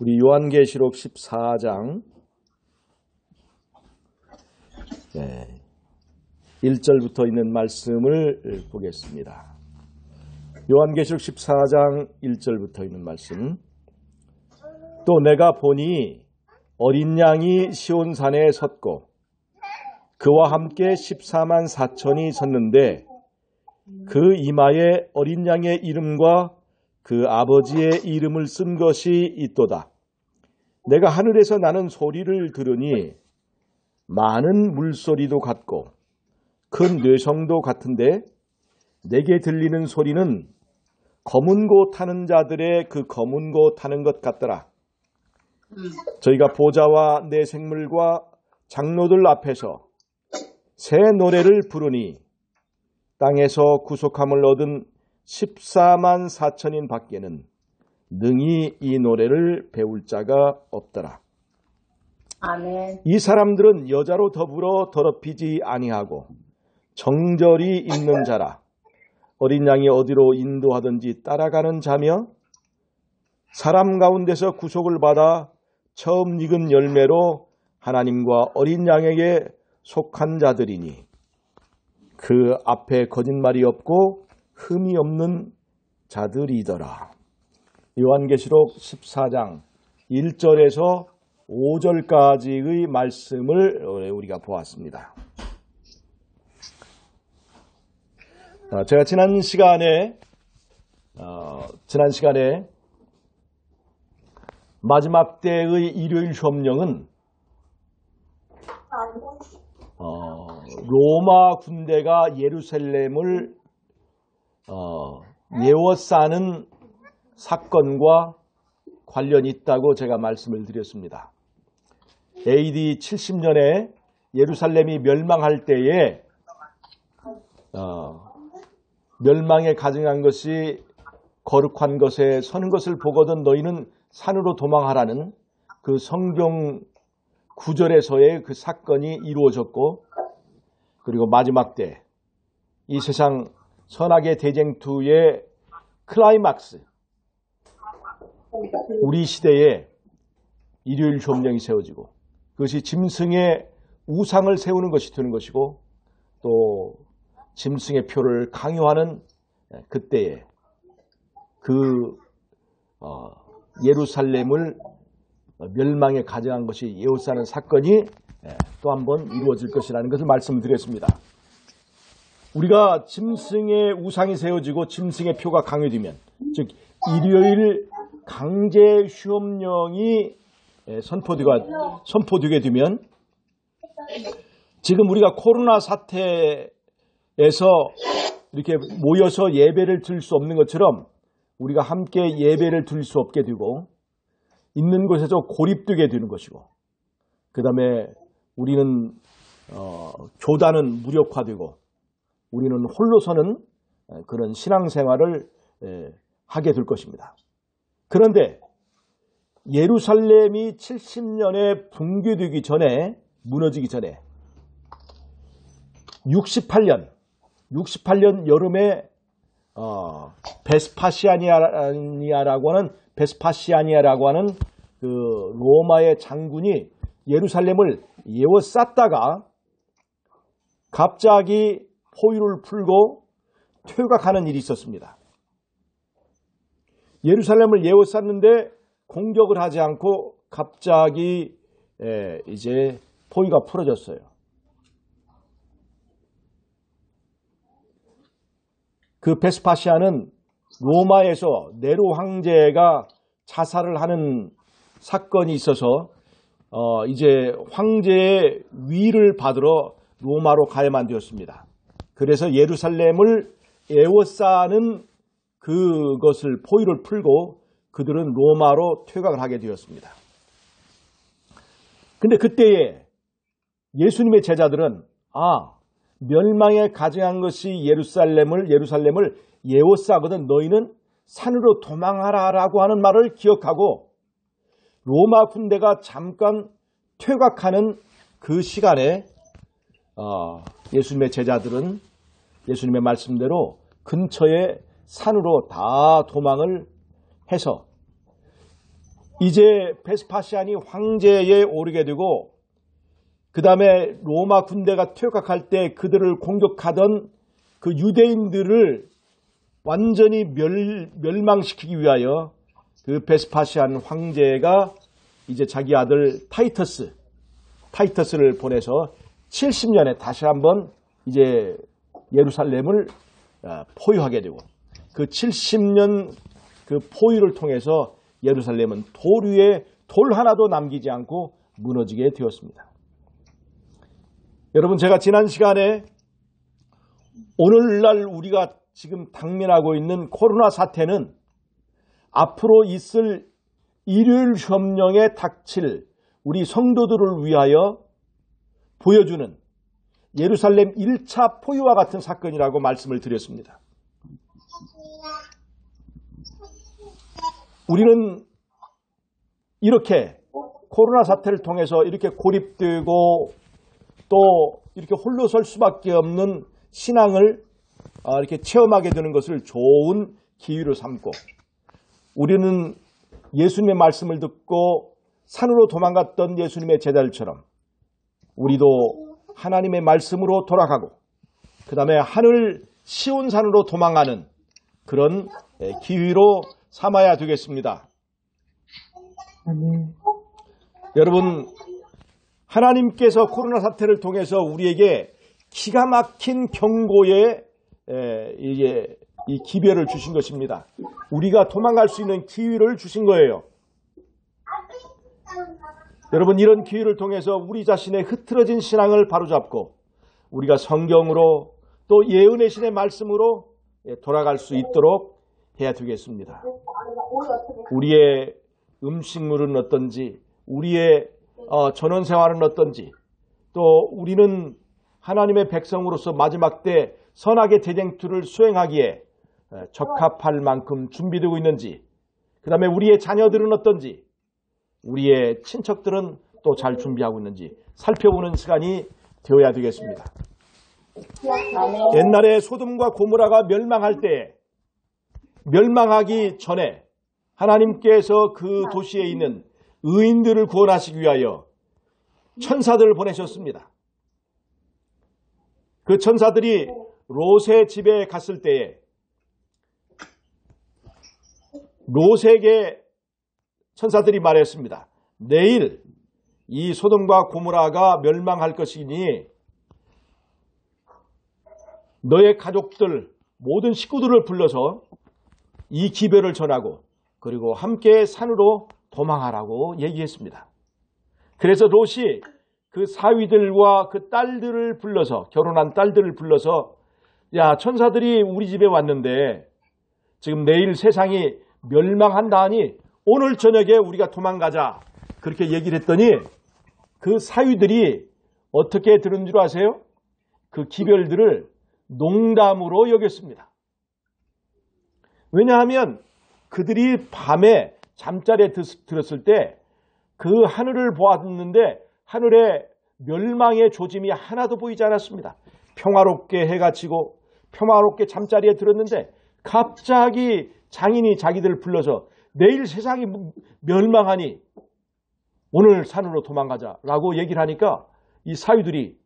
우리 요한계시록 14장 1절부터 있는 말씀을 보겠습니다. 요한계시록 14장 1절부터 있는 말씀. 또 내가 보니 어린 양이 시온산에 섰고 그와 함께 14만 4천이 섰는데 그 이마에 어린 양의 이름과 그 아버지의 이름을 쓴 것이 있도다. 내가 하늘에서 나는 소리를 들으니 많은 물소리도 같고 큰 뇌성도 같은데 내게 들리는 소리는 검은 고 타는 자들의 그 검은 고 타는 것 같더라. 저희가 보좌와 내 생물과 장로들 앞에서 새 노래를 부르니 땅에서 구속함을 얻은 14만 4천인 밖에는 능히 이 노래를 배울 자가 없더라. 아멘. 이 사람들은 여자로 더불어 더럽히지 아니하고 정절이 있는 자라. 어린 양이 어디로 인도하든지 따라가는 자며 사람 가운데서 구속을 받아 처음 익은 열매로 하나님과 어린 양에게 속한 자들이니 그 앞에 거짓말이 없고 흠이 없는 자들이더라. 요한계시록 14장 1절에서 5절까지의 말씀을 우리가 보았습니다. 제가 지난 시간에 마지막 때의 일요일 협령은 로마 군대가 예루살렘을 에워싸는 사건과 관련이 있다고 제가 말씀을 드렸습니다. AD 70년에 예루살렘이 멸망할 때에 멸망에 가증한 것이 거룩한 것에 서는 것을 보거든 너희는 산으로 도망하라는 그 성경 구절에서의 그 사건이 이루어졌고, 그리고 마지막 때 이 세상 선악의 대쟁투의 클라이막스, 우리 시대에 일요일 협령이 세워지고 그것이 짐승의 우상을 세우는 것이 되는 것이고 또 짐승의 표를 강요하는 그때에 그 예루살렘을 멸망에 가져간 것이 에워싸는 사건이 또 한 번 이루어질 것이라는 것을 말씀드렸습니다. 우리가 짐승의 우상이 세워지고 짐승의 표가 강요되면, 즉 일요일 강제 휴업령이 선포되게 되면, 지금 우리가 코로나 사태에서 이렇게 모여서 예배를 드릴 수 없는 것처럼 우리가 함께 예배를 드릴 수 없게 되고 있는 곳에서 고립되게 되는 것이고, 그 다음에 우리는 교단은 무력화되고 우리는 홀로 서는 그런 신앙생활을 하게 될 것입니다. 그런데 예루살렘이 70년에 붕괴되기 전에, 무너지기 전에 68년 여름에 베스파시아니아라고 하는 그 로마의 장군이 예루살렘을 에워쌌다가 갑자기 포위를 풀고 퇴각하는 일이 있었습니다. 예루살렘을 에워쌌는데 공격을 하지 않고 갑자기 이제 포위가 풀어졌어요. 그 베스파시아는 로마에서 네로 황제가 자살을 하는 사건이 있어서 이제 황제의 위를 받으러 로마로 가야만 되었습니다. 그래서 예루살렘을 에워싸는 그것을 포위를 풀고 그들은 로마로 퇴각을 하게 되었습니다. 근데 그때에 예수님의 제자들은 멸망에 가증한 것이 예루살렘을 에워싸거든 너희는 산으로 도망하라라고 하는 말을 기억하고 로마 군대가 잠깐 퇴각하는 그 시간에 예수님의 제자들은 예수님의 말씀대로 근처에 산으로 다 도망을 해서 이제 베스파시안이 황제에 오르게 되고 그 다음에 로마 군대가 퇴각할 때 그들을 공격하던 그 유대인들을 완전히 멸망시키기 위하여 그 베스파시안 황제가 이제 자기 아들 타이터스를 보내서 70년에 다시 한번 이제 예루살렘을 포위하게 되고 그 70년 그 포위를 통해서 예루살렘은 돌 위에 돌 하나도 남기지 않고 무너지게 되었습니다. 여러분, 제가 지난 시간에 오늘날 우리가 지금 당면하고 있는 코로나 사태는 앞으로 있을 일요일 혁명에 닥칠 우리 성도들을 위하여 보여주는 예루살렘 1차 포위와 같은 사건이라고 말씀을 드렸습니다. 우리는 이렇게 코로나 사태를 통해서 이렇게 고립되고 또 이렇게 홀로 설 수밖에 없는 신앙을 이렇게 체험하게 되는 것을 좋은 기회로 삼고 우리는 예수님의 말씀을 듣고 산으로 도망갔던 예수님의 제자들처럼 우리도 하나님의 말씀으로 돌아가고 그 다음에 하늘 시온산으로 도망가는 그런 기회로 삼아야 되겠습니다. 여러분, 하나님께서 코로나 사태를 통해서 우리에게 기가 막힌 경고의 이 기별을 주신 것입니다. 우리가 도망갈 수 있는 기회를 주신 거예요. 여러분, 이런 기회를 통해서 우리 자신의 흐트러진 신앙을 바로잡고 우리가 성경으로 또 예언의 신의 말씀으로 돌아갈 수 있도록 해야 되겠습니다. 우리의 음식물은 어떤지, 우리의 전원 생활은 어떤지, 또 우리는 하나님의 백성으로서 마지막 때 선악의 대쟁투를 수행하기에 적합할 만큼 준비되고 있는지, 그 다음에 우리의 자녀들은 어떤지, 우리의 친척들은 또 잘 준비하고 있는지 살펴보는 시간이 되어야 되겠습니다. 옛날에 소돔과 고모라가 멸망할 때 멸망하기 전에 하나님께서 그 도시에 있는 의인들을 구원하시기 위하여 천사들을 보내셨습니다. 그 천사들이 롯의 집에 갔을 때에 롯에게 천사들이 말했습니다. 내일 이 소돔과 고모라가 멸망할 것이니 너의 가족들 모든 식구들을 불러서 이 기별을 전하고 그리고 함께 산으로 도망하라고 얘기했습니다. 그래서 롯이 그 사위들과 그 딸들을 불러서 결혼한 딸들을 불러서 야, 천사들이 우리 집에 왔는데 지금 내일 세상이 멸망한다 하니 오늘 저녁에 우리가 도망가자 그렇게 얘기를 했더니 그 사위들이 어떻게 들은 줄 아세요? 그 기별들을 농담으로 여겼습니다. 왜냐하면 그들이 밤에 잠자리에 들었을 때 그 하늘을 보았는데 하늘에 멸망의 조짐이 하나도 보이지 않았습니다. 평화롭게 해가 지고 평화롭게 잠자리에 들었는데 갑자기 장인이 자기들을 불러서 내일 세상이 멸망하니 오늘 산으로 도망가자라고 얘기를 하니까 이 사위들이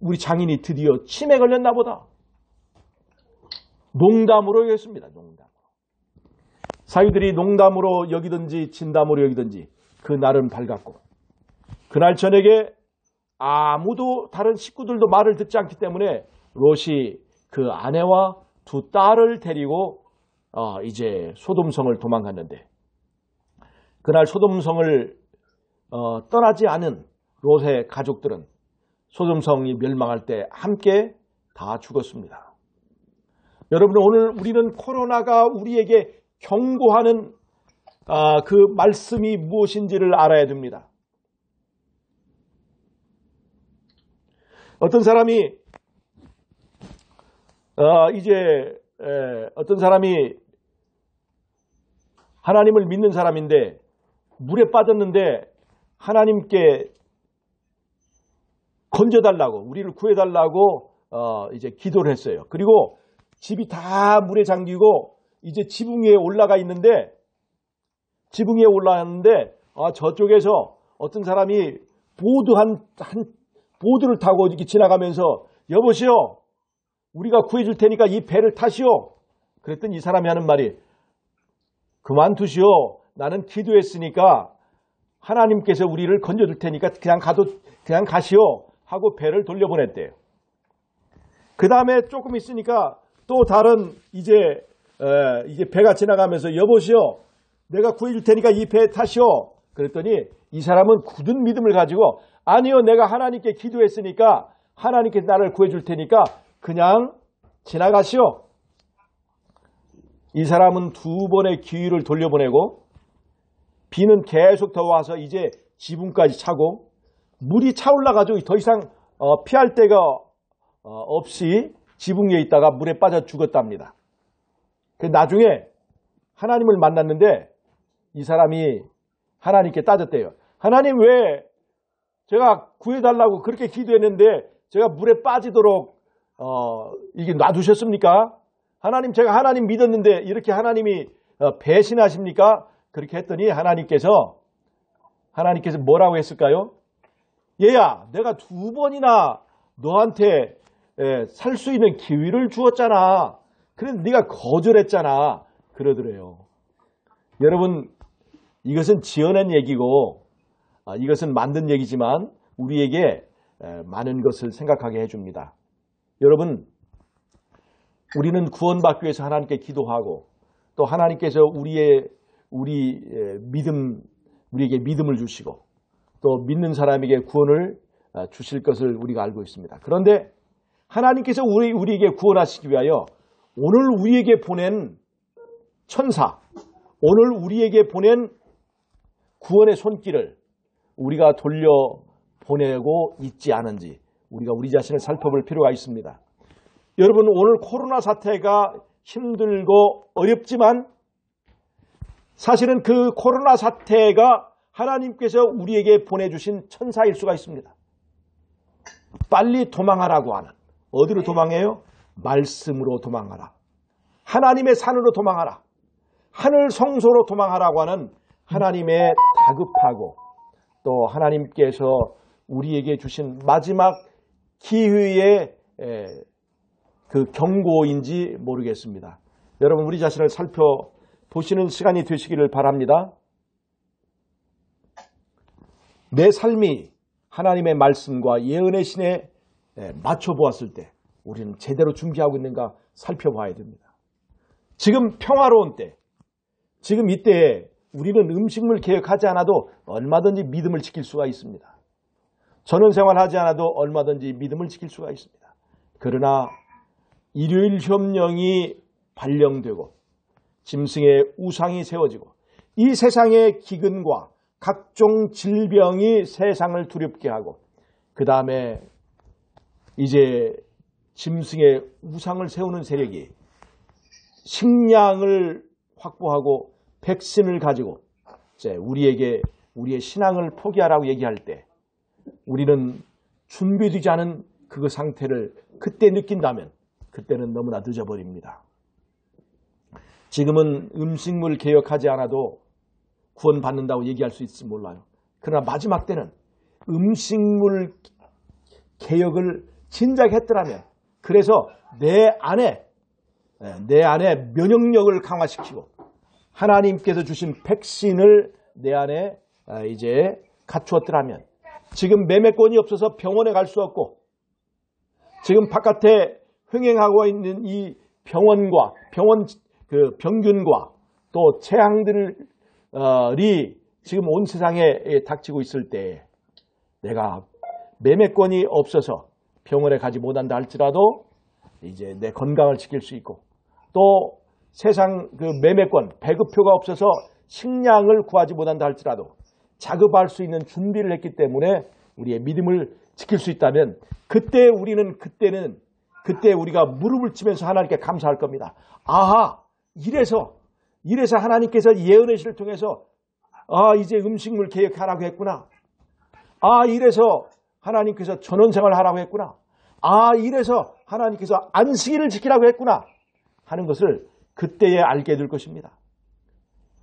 우리 장인이 드디어 치매 걸렸나 보다. 농담으로 여겼습니다. 농담으로. 사위들이 농담으로 여기든지 진담으로 여기든지 그 날은 밝았고 그날 저녁에 아무도 다른 식구들도 말을 듣지 않기 때문에 롯이 그 아내와 두 딸을 데리고 이제 소돔성을 도망갔는데 그날 소돔성을 떠나지 않은 롯의 가족들은 소돔성이 멸망할 때 함께 다 죽었습니다. 여러분, 오늘 우리는 코로나가 우리에게 경고하는 그 말씀이 무엇인지를 알아야 됩니다. 어떤 사람이 어떤 사람이 하나님을 믿는 사람인데 물에 빠졌는데 하나님께 건져달라고 우리를 구해달라고 이제 기도를 했어요. 그리고 집이 다 물에 잠기고 이제 지붕 위에 올라가 있는데 지붕 위에 올라왔는데 저쪽에서 어떤 사람이 보드를 타고 이렇게 지나가면서 여보시오, 우리가 구해줄 테니까 이 배를 타시오. 그랬더니 이 사람이 하는 말이 그만두시오. 나는 기도했으니까 하나님께서 우리를 건져줄 테니까 그냥 가시오 하고 배를 돌려보냈대요. 그 다음에 조금 있으니까 또 다른 이제 배가 지나가면서 여보시오, 내가 구해줄 테니까 이 배에 타시오. 그랬더니 이 사람은 굳은 믿음을 가지고 아니요, 내가 하나님께 기도했으니까 하나님께서 나를 구해줄 테니까 그냥 지나가시오. 이 사람은 2번의 기회를 돌려보내고 비는 계속 더 와서 이제 지붕까지 차고 물이 차올라가지고 더 이상 피할 데가 없이 지붕 위에 있다가 물에 빠져 죽었답니다. 나중에 하나님을 만났는데 이 사람이 하나님께 따졌대요. 하나님, 왜 제가 구해달라고 그렇게 기도했는데 제가 물에 빠지도록 이게 놔두셨습니까? 하나님, 제가 하나님 믿었는데 이렇게 하나님이 배신하십니까? 그렇게 했더니 하나님께서 뭐라고 했을까요? 얘야, 내가 2번이나 너한테 살 수 있는 기회를 주었잖아. 그래서 네가 거절했잖아. 그러더래요. 여러분, 이것은 지어낸 얘기고 이것은 만든 얘기지만 우리에게 많은 것을 생각하게 해줍니다. 여러분, 우리는 구원받기 위해서 하나님께 기도하고 또 하나님께서 우리에게 믿음을 주시고 또 믿는 사람에게 구원을 주실 것을 우리가 알고 있습니다. 그런데 하나님께서 우리에게 구원하시기 위하여 오늘 우리에게 보낸 천사, 오늘 우리에게 보낸 구원의 손길을 우리가 돌려보내고 있지 않은지 우리가 우리 자신을 살펴볼 필요가 있습니다. 여러분, 오늘 코로나 사태가 힘들고 어렵지만 사실은 그 코로나 사태가 하나님께서 우리에게 보내주신 천사일 수가 있습니다. 빨리 도망하라고 하는, 어디로 도망해요? 말씀으로 도망하라. 하나님의 산으로 도망하라. 하늘 성소로 도망하라고 하는 하나님의 다급하고 또 하나님께서 우리에게 주신 마지막 기회의 그 경고인지 모르겠습니다. 여러분, 우리 자신을 살펴보시는 시간이 되시기를 바랍니다. 내 삶이 하나님의 말씀과 예언의 신에 맞춰보았을 때 우리는 제대로 준비하고 있는가 살펴봐야 됩니다. 지금 평화로운 때, 지금 이때에 우리는 음식물 개혁하지 않아도 얼마든지 믿음을 지킬 수가 있습니다. 전원생활하지 않아도 얼마든지 믿음을 지킬 수가 있습니다. 그러나 일요일 협령이 발령되고 짐승의 우상이 세워지고 이 세상의 기근과 각종 질병이 세상을 두렵게 하고 그 다음에 이제 짐승의 우상을 세우는 세력이 식량을 확보하고 백신을 가지고 이제 우리에게 우리의 신앙을 포기하라고 얘기할 때 우리는 준비되지 않은 그 상태를 그때 느낀다면 그때는 너무나 늦어버립니다. 지금은 음식물 개혁하지 않아도 구원받는다고 얘기할 수 있을지 몰라요. 그러나 마지막 때는 음식물 개혁을 진작 했더라면 그래서 내 안에 면역력을 강화시키고 하나님께서 주신 백신을 내 안에 이제 갖추었더라면 지금 매매권이 없어서 병원에 갈 수 없고 지금 바깥에 횡행하고 있는 이 병원과 병균과 또 재앙들이 지금 온 세상에 닥치고 있을 때 내가 매매권이 없어서 병원에 가지 못한다 할지라도 이제 내 건강을 지킬 수 있고 또 세상 그 매매권, 배급표가 없어서 식량을 구하지 못한다 할지라도 자급할 수 있는 준비를 했기 때문에 우리의 믿음을 지킬 수 있다면 그때 우리가 무릎을 치면서 하나님께 감사할 겁니다. 아하, 이래서 하나님께서 예언의 시를 통해서 이제 음식물 개혁하라고 했구나. 이래서 하나님께서 전원생활 하라고 했구나. 이래서 하나님께서 안식일을 지키라고 했구나 하는 것을 그때에 알게 될 것입니다.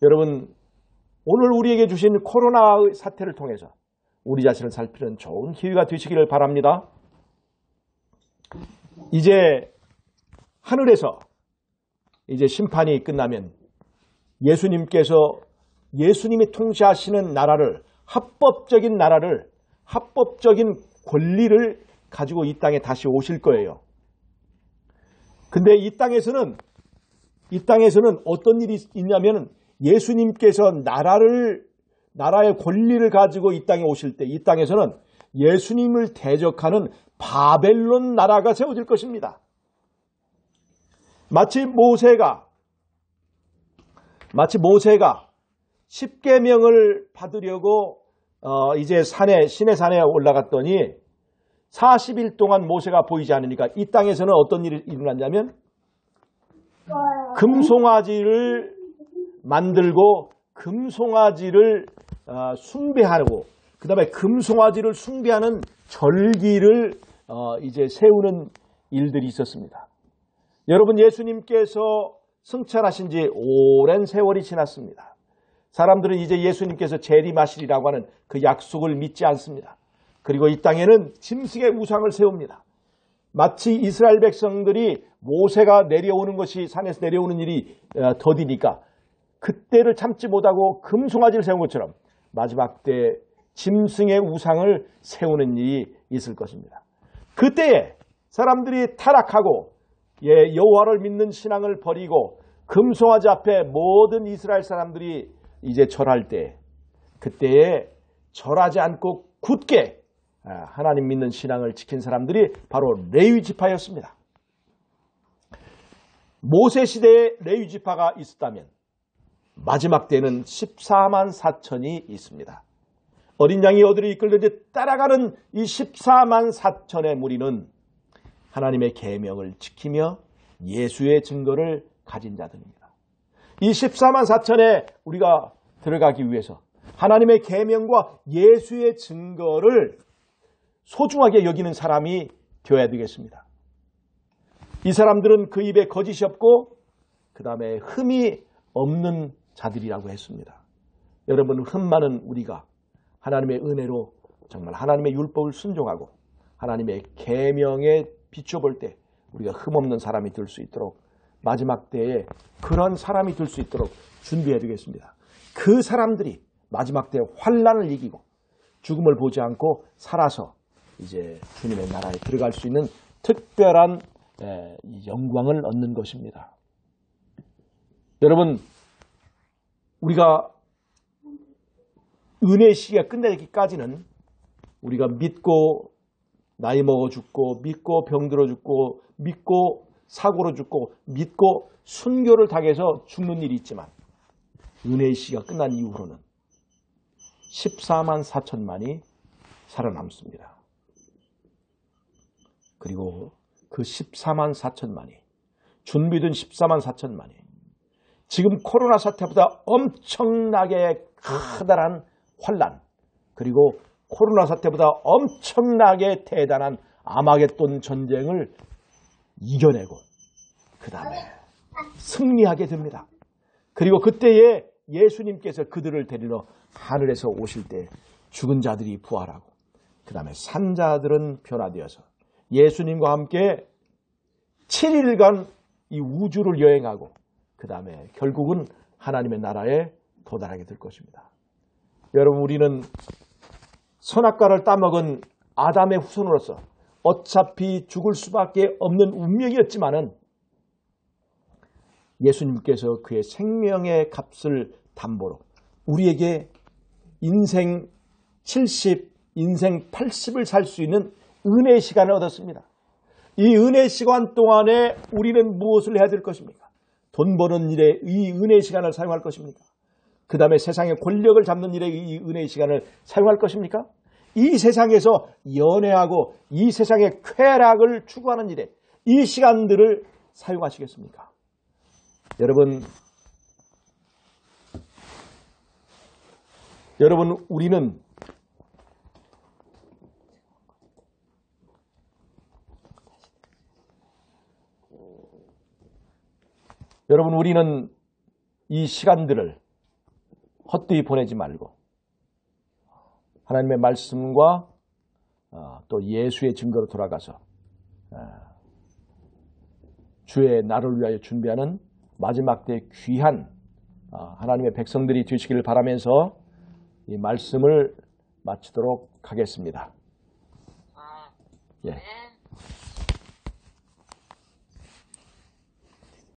여러분, 오늘 우리에게 주신 코로나의 사태를 통해서 우리 자신을 살피는 좋은 기회가 되시기를 바랍니다. 이제 하늘에서 이제 심판이 끝나면 예수님께서 예수님이 통치하시는 나라를, 합법적인 나라를, 합법적인 권리를 가지고 이 땅에 다시 오실 거예요. 근데 이 땅에서는 어떤 일이 있냐면 예수님께서 나라의 권리를 가지고 이 땅에 오실 때 이 땅에서는 예수님을 대적하는 바벨론 나라가 세워질 것입니다. 마치 모세가 십계명을 받으려고 이제 신의 산에 올라갔더니 40일 동안 모세가 보이지 않으니까 이 땅에서는 어떤 일이 일어났냐면 금송아지를 만들고 금송아지를 숭배하고 그 다음에 금송아지를 숭배하는 절기를 이제 세우는 일들이 있었습니다. 여러분, 예수님께서 승천하신 지 오랜 세월이 지났습니다. 사람들은 이제 예수님께서 재림하시리라고 하는 그 약속을 믿지 않습니다. 그리고 이 땅에는 짐승의 우상을 세웁니다. 마치 이스라엘 백성들이 모세가 내려오는 것이 산에서 내려오는 일이 더디니까 그때를 참지 못하고 금송아지를 세운 것처럼 마지막 때 짐승의 우상을 세우는 일이 있을 것입니다. 그때에 사람들이 타락하고 여호와를 믿는 신앙을 버리고 금송아지 앞에 모든 이스라엘 사람들이 이제 절할 때 그때에 절하지 않고 굳게 하나님 믿는 신앙을 지킨 사람들이 바로 레위 지파였습니다. 모세 시대에 레위 지파가 있었다면 마지막 때는 14만 4천이 있습니다. 어린 양이 어디로 이끌든지 따라가는 이 14만 4천의 무리는 하나님의 계명을 지키며 예수의 증거를 가진 자들입니다. 이 14만 4천에 우리가 들어가기 위해서 하나님의 계명과 예수의 증거를 소중하게 여기는 사람이 되어야 되겠습니다. 이 사람들은 그 입에 거짓이 없고 그 다음에 흠이 없는 자들이라고 했습니다. 여러분, 흠 많은 우리가 하나님의 은혜로 정말 하나님의 율법을 순종하고 하나님의 계명에 비춰볼 때 우리가 흠없는 사람이 될 수 있도록 마지막 때에 그런 사람이 될 수 있도록 준비해야 되겠습니다. 그 사람들이 마지막 때에 환난을 이기고 죽음을 보지 않고 살아서 이제 주님의 나라에 들어갈 수 있는 특별한 영광을 얻는 것입니다. 여러분, 우리가 은혜의 시기가 끝나기까지는 우리가 믿고 나이 먹어 죽고 믿고 병들어 죽고 믿고 사고로 죽고 믿고 순교를 당해서 죽는 일이 있지만 은혜의 시기가 끝난 이후로는 14만 4천만이 살아남습니다. 그리고 그 14만 4천만이 준비된 14만 4천만이 지금 코로나 사태보다 엄청나게 커다란 환난 그리고 코로나 사태보다 엄청나게 대단한 아마겟돈 전쟁을 이겨내고 그 다음에 승리하게 됩니다. 그리고 그때에 예수님께서 그들을 데리러 하늘에서 오실 때 죽은 자들이 부활하고 그 다음에 산 자들은 변화되어서 예수님과 함께 7일간 이 우주를 여행하고 그 다음에 결국은 하나님의 나라에 도달하게 될 것입니다. 여러분, 우리는 선악과를 따먹은 아담의 후손으로서 어차피 죽을 수밖에 없는 운명이었지만은 예수님께서 그의 생명의 값을 담보로 우리에게 인생 70, 인생 80을 살 수 있는 은혜의 시간을 얻었습니다. 이 은혜의 시간 동안에 우리는 무엇을 해야 될 것입니까? 돈 버는 일에 이 은혜의 시간을 사용할 것입니까? 그 다음에 세상의 권력을 잡는 일에 이 은혜의 시간을 사용할 것입니까? 이 세상에서 연애하고 이 세상의 쾌락을 추구하는 일에 이 시간들을 사용하시겠습니까? 여러분, 우리는 이 시간들을 헛되이 보내지 말고 하나님의 말씀과 또 예수의 증거로 돌아가서 주의 나를 위하여 준비하는 마지막 때 귀한 하나님의 백성들이 되시기를 바라면서 이 말씀을 마치도록 하겠습니다. 예.